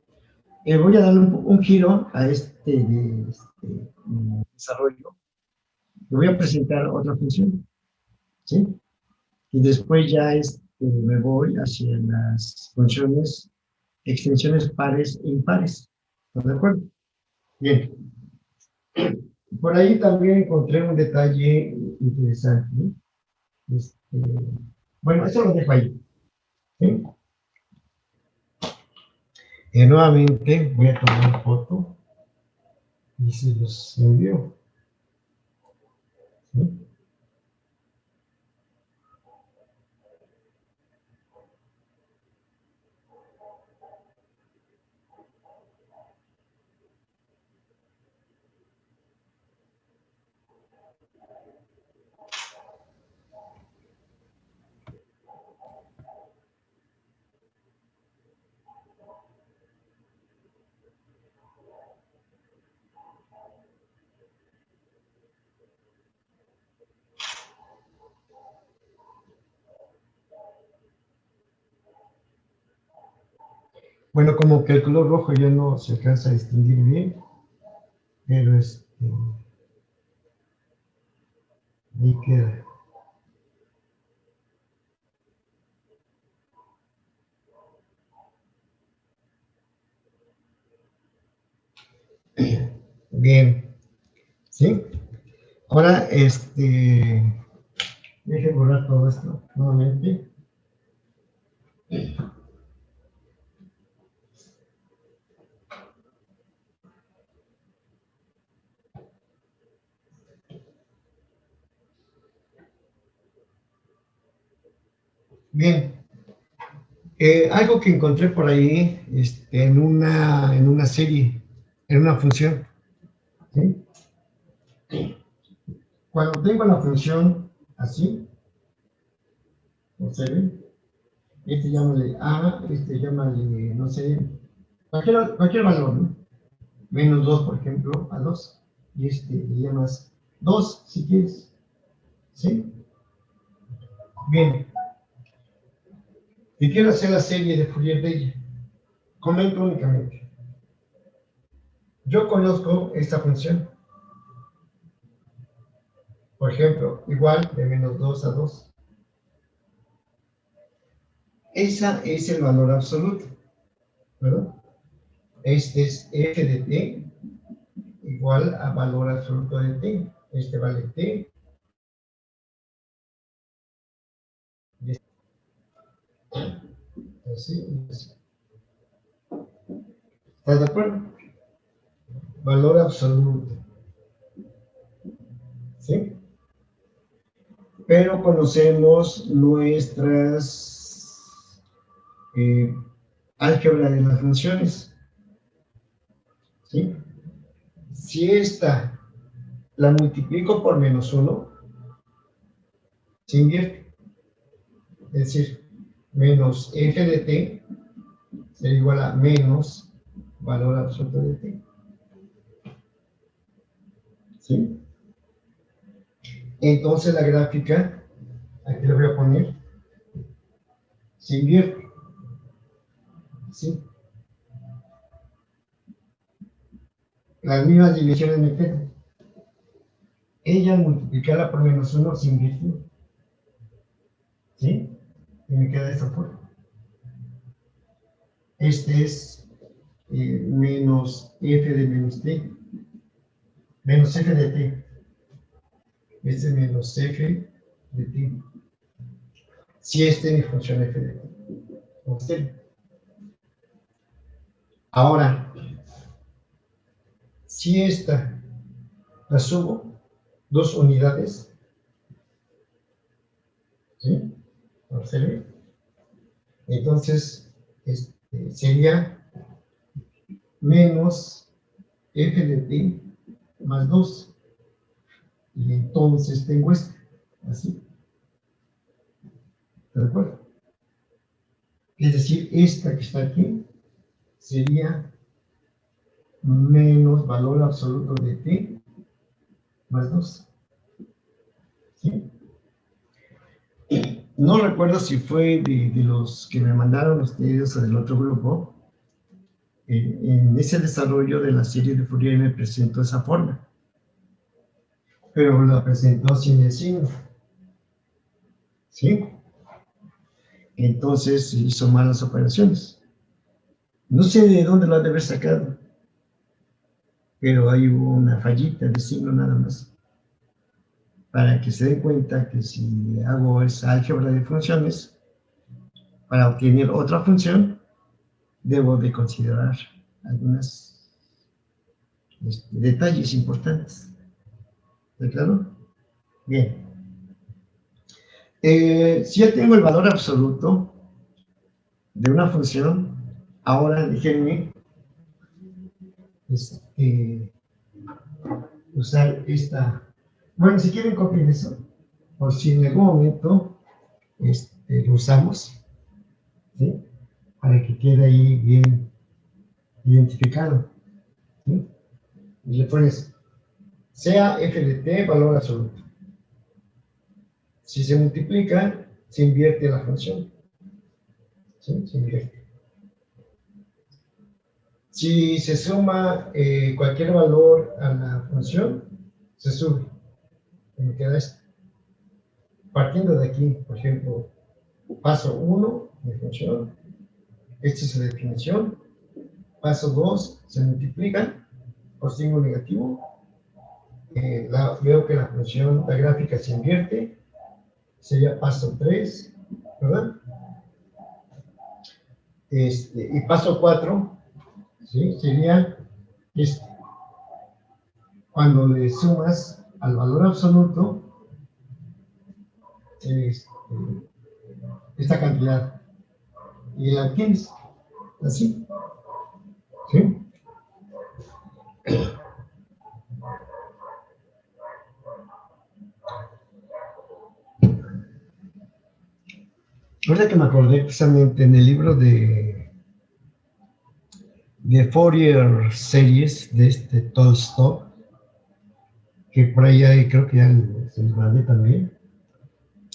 Voy a darle un giro a desarrollo. Le voy a presentar otra función, ¿sí? Y después ya me voy hacia las funciones, extensiones pares e impares. ¿Están de acuerdo? Bien. Por ahí también encontré un detalle interesante, ¿no? Bueno, eso lo dejo ahí, ¿sí? Nuevamente voy a tomar foto y se los envío, ¿sí? Bueno, como que el color rojo ya no se alcanza a distinguir bien, pero ahí queda. Bien, ¿sí? Ahora, deje borrar todo esto nuevamente. Bien, algo que encontré por ahí, en una serie, en una función, ¿sí? Cuando tengo la función así, observen, llámale A, llámale, no sé, cualquier valor, ¿no? Menos 2 por ejemplo, a 2 y le llamas 2 si quieres, ¿sí? Bien, si quiero hacer la serie de Fourier de ella, comento únicamente. Yo conozco esta función, por ejemplo, igual de menos 2 a 2. Esa es el valor absoluto, ¿verdad? Este es f de t igual a valor absoluto de t. Este vale t. Así, así. ¿Estás de acuerdo? Valor absoluto. ¿Sí? Pero conocemos nuestras álgebra de las funciones. ¿Sí? Si esta la multiplico por menos 1, se invierte. Es decir, menos f de t será igual a menos valor absoluto de t. ¿Sí? Entonces la gráfica aquí le voy a poner, se invierte, ¿sí? Las mismas divisiones me quedan. Ella multiplicada por -1 se invirtió, ¿sí? Y me queda esta forma. Este es menos f de menos t, menos f de t. Este es menos f de t. Si este es mi función f de t. Observen. Ahora, si esta la subo 2 unidades, ¿sí? Observen. Entonces, sería menos f de t más 2. Y entonces tengo esto, así. ¿De acuerdo? Es decir, esta que está aquí sería menos valor absoluto de t más 2. ¿Sí? No recuerdo si fue de los que me mandaron ustedes o del otro grupo. En ese desarrollo de la serie de Fourier me presentó esa forma, pero la presentó sin el signo. ¿Sí? Entonces hizo malas operaciones. No sé de dónde lo ha de haber sacado, pero ahí hubo una fallita de signo nada más. Para que se den cuenta que si hago esa álgebra de funciones, para obtener otra función, debo de considerar algunos detalles importantes. ¿Está claro? Bien. Si ya tengo el valor absoluto de una función, ahora déjenme usar esta. Bueno, si quieren copien eso, por si en algún momento lo usamos, ¿sí? Para que quede ahí bien identificado, ¿sí? Y le pones sea f de t valor absoluto. Si se multiplica, se invierte la función, ¿sí? Se invierte. Si se suma cualquier valor a la función, se sube. Y me queda esto. Partiendo de aquí, por ejemplo, paso 1, mi función, esta es su definición. Paso 2, se multiplican por signo negativo. Veo que la función, la gráfica se invierte. Sería paso 3, ¿verdad? Y paso 4, ¿sí? Sería cuando le sumas al valor absoluto esta cantidad y la obtienes así, ¿sí? Ahora que me acordé precisamente en el libro de Fourier series de Tolstoy, que por ahí creo que ya se les mandé también.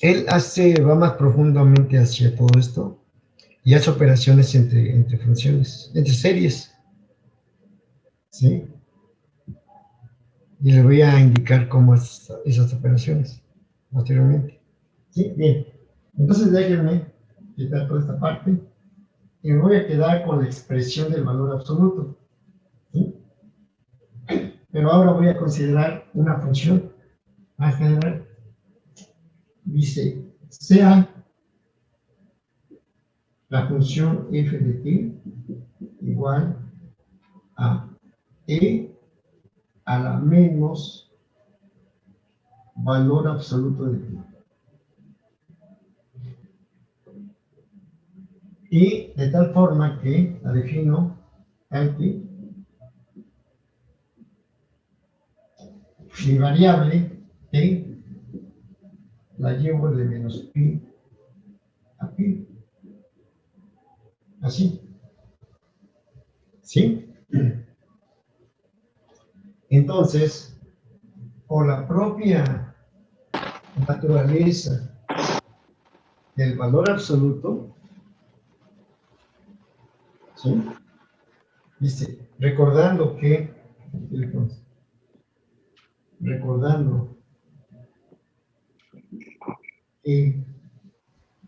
Él va más profundamente hacia todo esto y hace operaciones entre funciones, entre series, ¿sí? Y le voy a indicar cómo es esas operaciones posteriormente. ¿Sí? Bien. Entonces déjenme quitar toda esta parte y me voy a quedar con la expresión del valor absoluto, ¿sí? Pero ahora voy a considerar una función a generar. Dice, sea la función f de t igual a e a la menos valor absoluto de t. Y de tal forma que la defino aquí, mi variable t la llevo de menos pi a pi. Así. ¿Sí? Entonces, por la propia naturaleza del valor absoluto, ¿sí? Dice, recordando que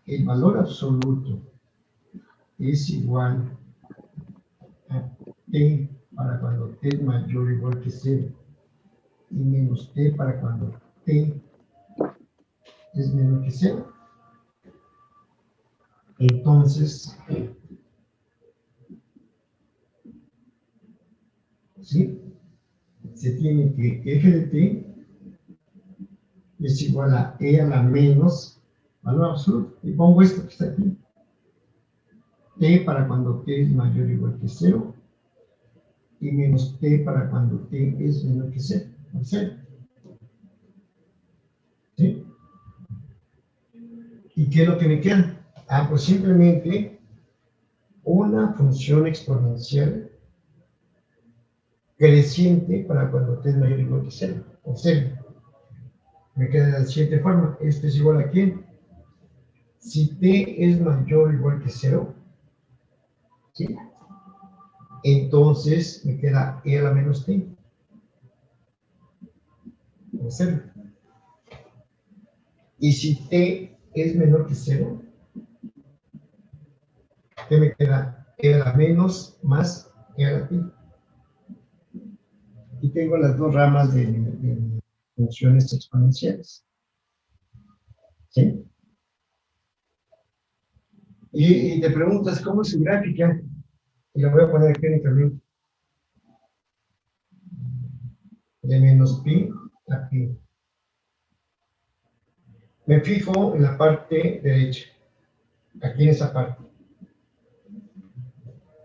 el valor absoluto es igual a t para cuando t es mayor o igual que 0 y menos t para cuando t es menor que 0. Entonces, ¿sí? Se tiene que f de t es igual a e a la menos valor absoluto. Y pongo esto que está aquí. T para cuando t es mayor o igual que 0 y menos t para cuando t es menor que 0. ¿Sí? ¿Y qué es lo que me queda? Ah, pues simplemente una función exponencial creciente para cuando t es mayor o igual que 0. O 0. Me queda de la siguiente forma. Esto es igual a ¿quién? Si t es mayor o igual que 0, ¿sí? Entonces me queda e a la menos t. O 0. Y si t es menor que 0, ¿qué me queda? E a la menos más e a la t. Y tengo las dos ramas de funciones exponenciales. ¿Sí? Y te preguntas, ¿cómo es su gráfica? Y la voy a poner aquí en el camino. De menos pi a pi. Me fijo en la parte derecha. Aquí en esa parte.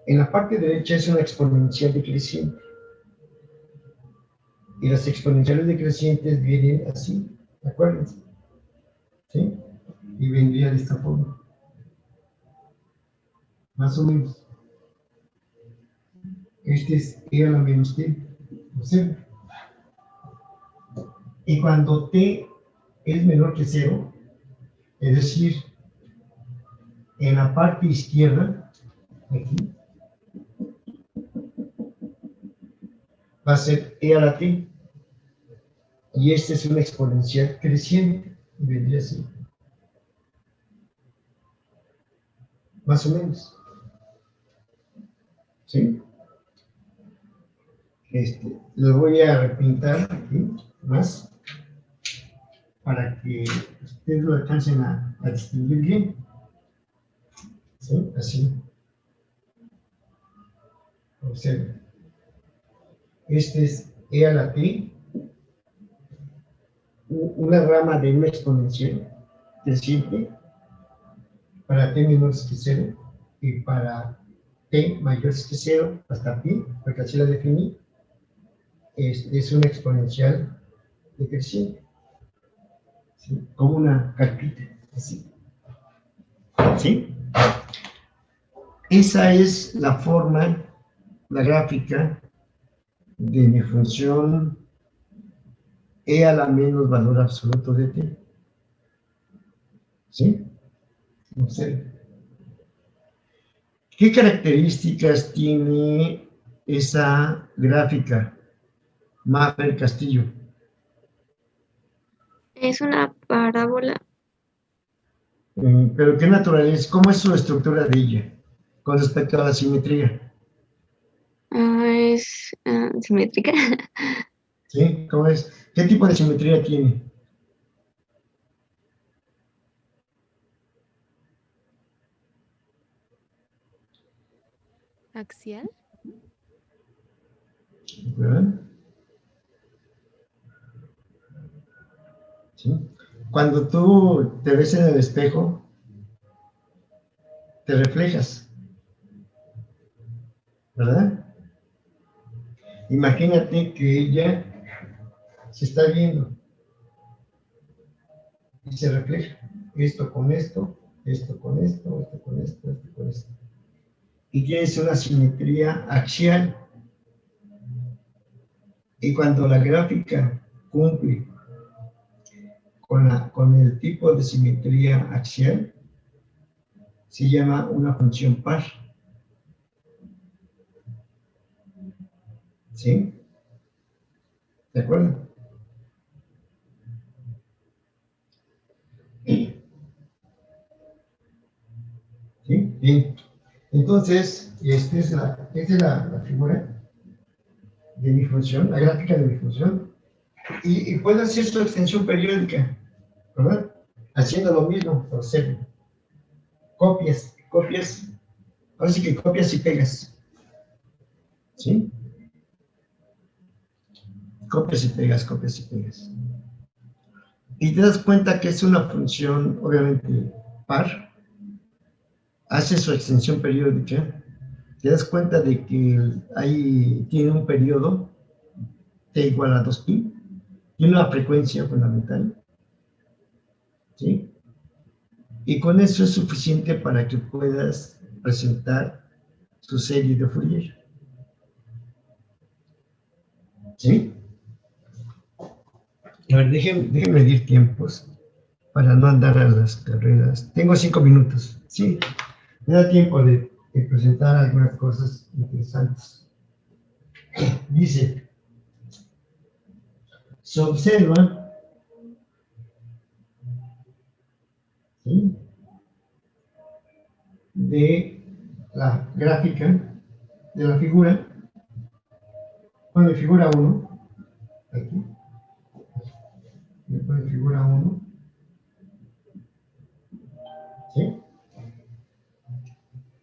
En la parte derecha es una exponencial decreciente. Y las exponenciales decrecientes vienen así, acuérdense. ¿Sí? Y vendría de esta forma. Más o menos. Este es e a la menos t. Observen. Y cuando t es menor que 0, es decir, en la parte izquierda, aquí, va a ser e a la t. Y esta es una exponencial creciente. Y vendría así. Más o menos. ¿Sí? Lo voy a repintar aquí más para que ustedes lo alcancen a distinguir bien. ¿Sí? Así. Observen. Este es e a la t, una rama de una exponencial creciente para t menor que 0 y para t mayor que 0 hasta pi, porque así la definí, es una exponencial decreciente, ¿sí? Como una carpita, así. ¿Sí? Esa es la forma, la gráfica de mi función e a la menos valor absoluto de t. ¿Sí? Observen. ¿Qué características tiene esa gráfica, Mafer Castillo? Es una parábola. Pero ¿qué naturaleza? ¿Cómo es su estructura de ella con respecto a la simetría? Es simétrica. ¿Sí? ¿Cómo es? ¿Qué tipo de simetría tiene? ¿Axial? ¿Verdad? ¿Sí? Cuando tú te ves en el espejo, te reflejas, ¿verdad? Imagínate que ella se está viendo y se refleja. Esto con esto, esto con esto, esto con esto, esto con esto. Y tienes una simetría axial. Y cuando la gráfica cumple con el tipo de simetría axial, se llama una función par. ¿Sí? ¿De acuerdo? ¿Sí? Bien. Entonces, esta es la figura de mi función, la gráfica de mi función, y puedo hacer su extensión periódica, ¿verdad? Haciendo lo mismo, por hacer copias, ahora sí que copias y pegas, ¿sí? Copias y pegas. Y te das cuenta que es una función, obviamente, par, hace su extensión periódica, te das cuenta de que ahí tiene un periodo t igual a 2pi, tiene una frecuencia fundamental, ¿sí? Y con eso es suficiente para que puedas presentar su serie de Fourier, ¿sí? A ver, déjenme medir tiempos para no andar a las carreras. Tengo 5 minutos, ¿sí? Me da tiempo de presentar algunas cosas interesantes. Dice, se observa, ¿sí?, de la gráfica, de la figura, bueno, de figura 1, aquí, después de figura 1, ¿sí?,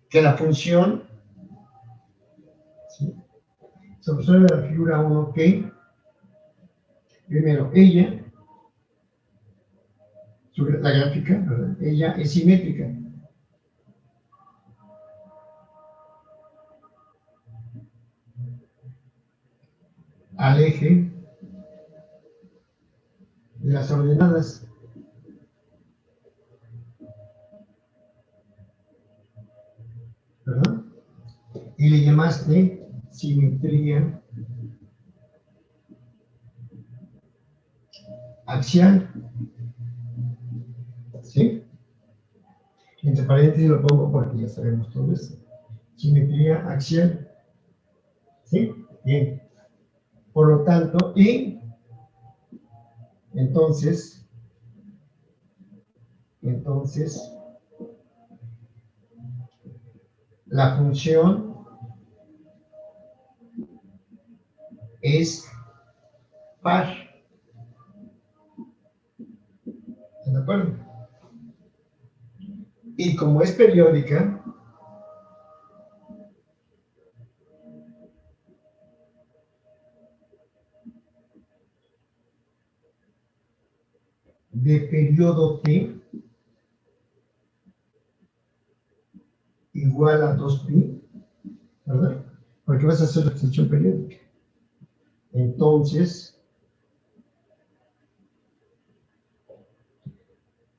que la función, ¿sí?, se observa de la figura 1 que, primero, ella, la gráfica, ¿verdad?, ella es simétrica. Al eje de las ordenadas, ¿verdad? Y le llamaste simetría axial, ¿sí? Entre paréntesis lo pongo porque ya sabemos todo eso. Simetría axial, ¿sí? Bien. Por lo tanto, y entonces, la función es par. ¿Están de acuerdo? Y como es periódica, de periodo t igual a 2pi, ¿verdad? Porque vas a hacer la extensión periódica. Entonces,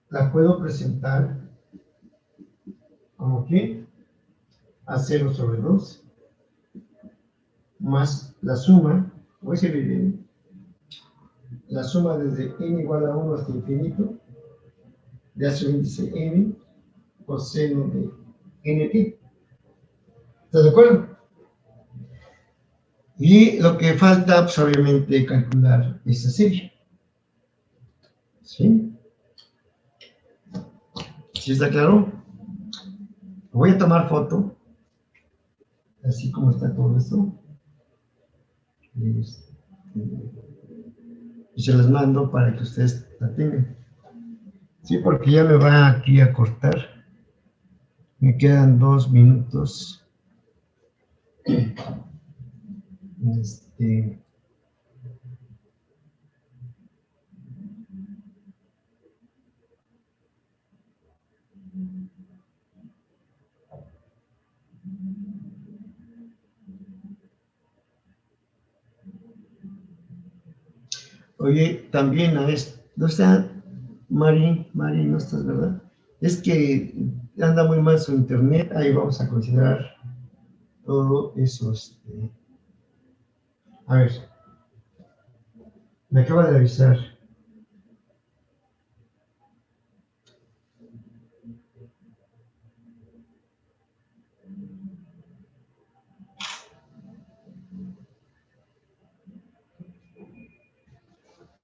la puedo presentar como que a 0/2 más la suma, voy a escribir bien, la suma desde n igual a 1 hasta infinito de a su índice n coseno de nt. ¿Estás de acuerdo? Y lo que falta, pues obviamente, calcular esa serie. ¿Sí? ¿Sí está claro? Voy a tomar foto, así como está todo esto. Y se las mando para que ustedes la tengan. Sí, porque ya me va aquí a cortar. Me quedan 2 minutos. Oye, también a esto, ¿no está Mari? Mari, no estás, ¿verdad? Es que anda muy mal su internet, ahí vamos a considerar todo eso. A ver, me acaba de avisar.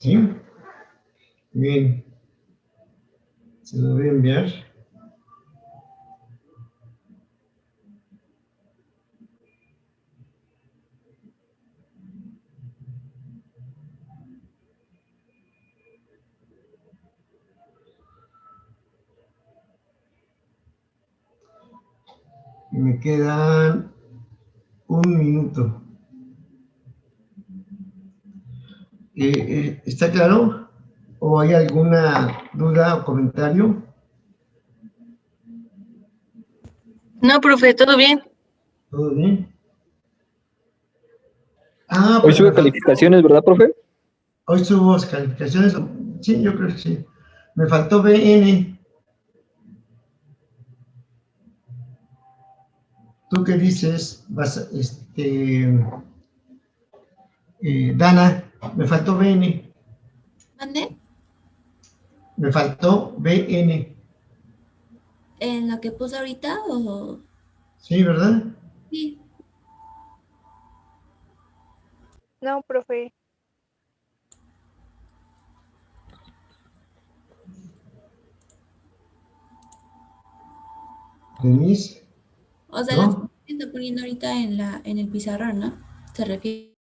¿Sí? Bien. Se lo voy a enviar. Y me quedan 1 minuto. ¿Está claro? ¿O hay alguna duda o comentario? No, profe, todo bien. ¿Todo bien? Ah, Hoy pues sube calificaciones, ¿verdad, profe? hoy subo calificaciones. Sí, yo creo que sí. Me faltó BN. ¿Tú qué dices? Dana, me faltó BN. ¿Mande? Me faltó BN. ¿En lo que puse ahorita o...? Sí, ¿verdad? Sí. No, profe. Denise, O sea, las ¿no? que está poniendo ahorita en el pizarrón, ¿no? Se refiere.